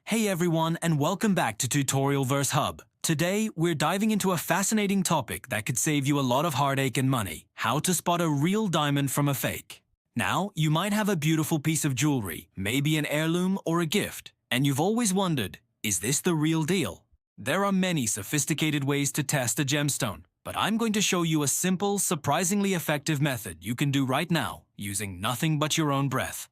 Hey everyone, and welcome back to Tutorialverse Hub. Today, we're diving into a fascinating topic that could save you a lot of heartache and money: how to spot a real diamond from a fake. Now, you might have a beautiful piece of jewelry, maybe an heirloom or a gift, and you've always wondered, is this the real deal? There are many sophisticated ways to test a gemstone, but I'm going to show you a simple, surprisingly effective method you can do right now, using nothing but your own breath.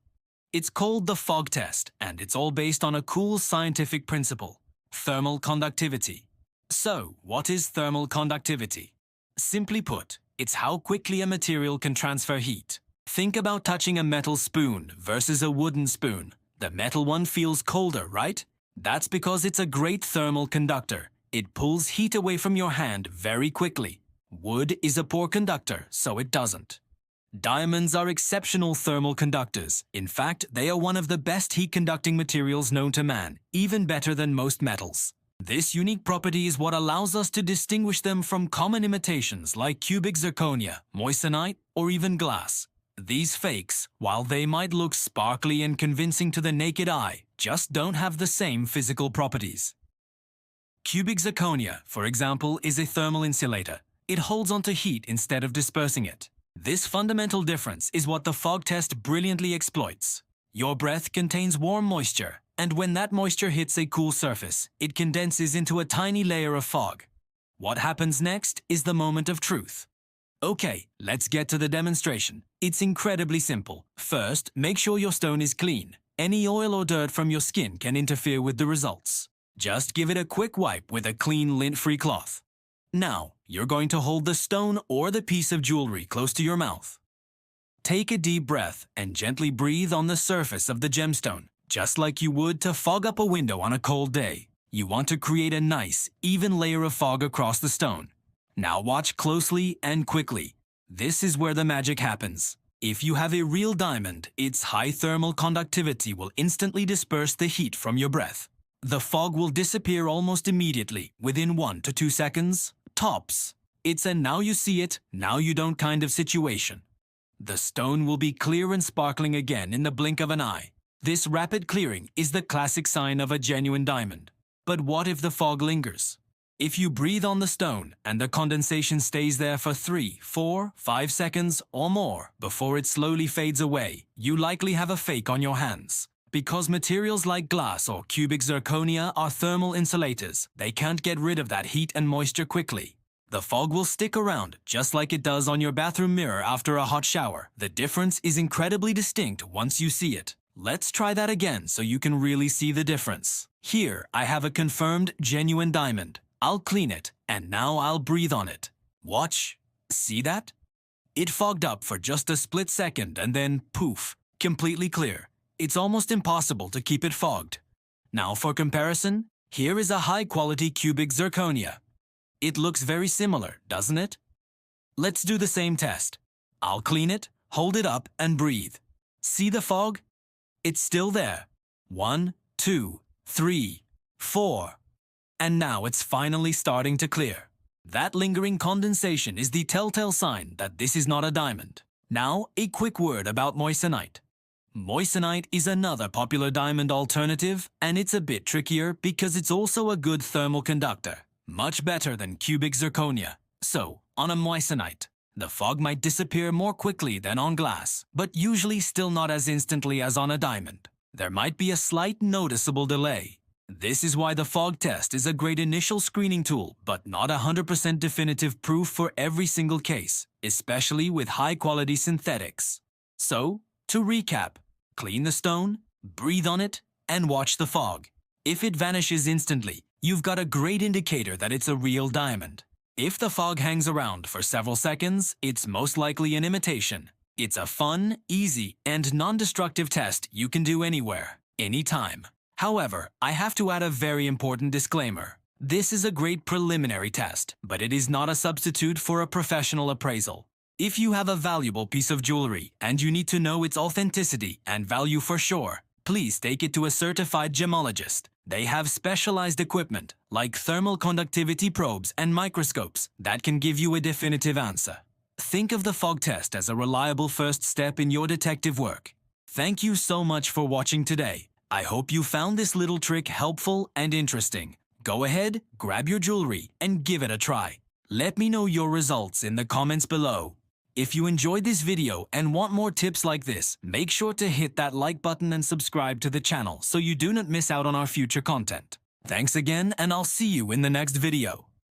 It's called the fog test, and it's all based on a cool scientific principle: thermal conductivity. So, what is thermal conductivity? Simply put, it's how quickly a material can transfer heat. Think about touching a metal spoon versus a wooden spoon. The metal one feels colder, right? That's because it's a great thermal conductor. It pulls heat away from your hand very quickly. Wood is a poor conductor, so it doesn't. Diamonds are exceptional thermal conductors. In fact, they are one of the best heat-conducting materials known to man, even better than most metals. This unique property is what allows us to distinguish them from common imitations like cubic zirconia, moissanite, or even glass. These fakes, while they might look sparkly and convincing to the naked eye, just don't have the same physical properties. Cubic zirconia, for example, is a thermal insulator. It holds onto heat instead of dispersing it. This fundamental difference is what the fog test brilliantly exploits. Your breath contains warm moisture, and when that moisture hits a cool surface, it condenses into a tiny layer of fog. What happens next is the moment of truth. Okay, let's get to the demonstration. It's incredibly simple. First, make sure your stone is clean. Any oil or dirt from your skin can interfere with the results. Just give it a quick wipe with a clean, lint-free cloth. Now, you're going to hold the stone or the piece of jewelry close to your mouth. Take a deep breath and gently breathe on the surface of the gemstone, just like you would to fog up a window on a cold day. You want to create a nice, even layer of fog across the stone. Now watch closely and quickly. This is where the magic happens. If you have a real diamond, its high thermal conductivity will instantly disperse the heat from your breath. The fog will disappear almost immediately, within 1 to 2 seconds, tops. It's a now you see it, now you don't kind of situation. The stone will be clear and sparkling again in the blink of an eye. This rapid clearing is the classic sign of a genuine diamond. But what if the fog lingers? If you breathe on the stone and the condensation stays there for 3, 4, 5 seconds or more before it slowly fades away, you likely have a fake on your hands. Because materials like glass or cubic zirconia are thermal insulators, they can't get rid of that heat and moisture quickly. The fog will stick around, just like it does on your bathroom mirror after a hot shower. The difference is incredibly distinct once you see it. Let's try that again so you can really see the difference. Here, I have a confirmed genuine diamond. I'll clean it, and now I'll breathe on it. Watch. See that? It fogged up for just a split second and then, poof, completely clear. It's almost impossible to keep it fogged. Now for comparison, here is a high-quality cubic zirconia. It looks very similar, doesn't it? Let's do the same test. I'll clean it, hold it up, and breathe. See the fog? It's still there. 1, 2, 3, 4. And now it's finally starting to clear. That lingering condensation is the telltale sign that this is not a diamond. Now, a quick word about moissanite. Moissanite is another popular diamond alternative, and it's a bit trickier because it's also a good thermal conductor, much better than cubic zirconia. So, on a moissanite, the fog might disappear more quickly than on glass, but usually still not as instantly as on a diamond. There might be a slight noticeable delay. This is why the fog test is a great initial screening tool, but not 100% definitive proof for every single case, especially with high-quality synthetics. So, to recap, clean the stone, breathe on it, and watch the fog. If it vanishes instantly, you've got a great indicator that it's a real diamond. If the fog hangs around for several seconds, it's most likely an imitation. It's a fun, easy, and non-destructive test you can do anywhere, anytime. However, I have to add a very important disclaimer. This is a great preliminary test, but it is not a substitute for a professional appraisal. If you have a valuable piece of jewelry and you need to know its authenticity and value for sure, please take it to a certified gemologist. They have specialized equipment like thermal conductivity probes and microscopes that can give you a definitive answer. Think of the fog test as a reliable first step in your detective work. Thank you so much for watching today. I hope you found this little trick helpful and interesting. Go ahead, grab your jewelry, and give it a try. Let me know your results in the comments below. If you enjoyed this video and want more tips like this, make sure to hit that like button and subscribe to the channel so you do not miss out on our future content. Thanks again, and I'll see you in the next video.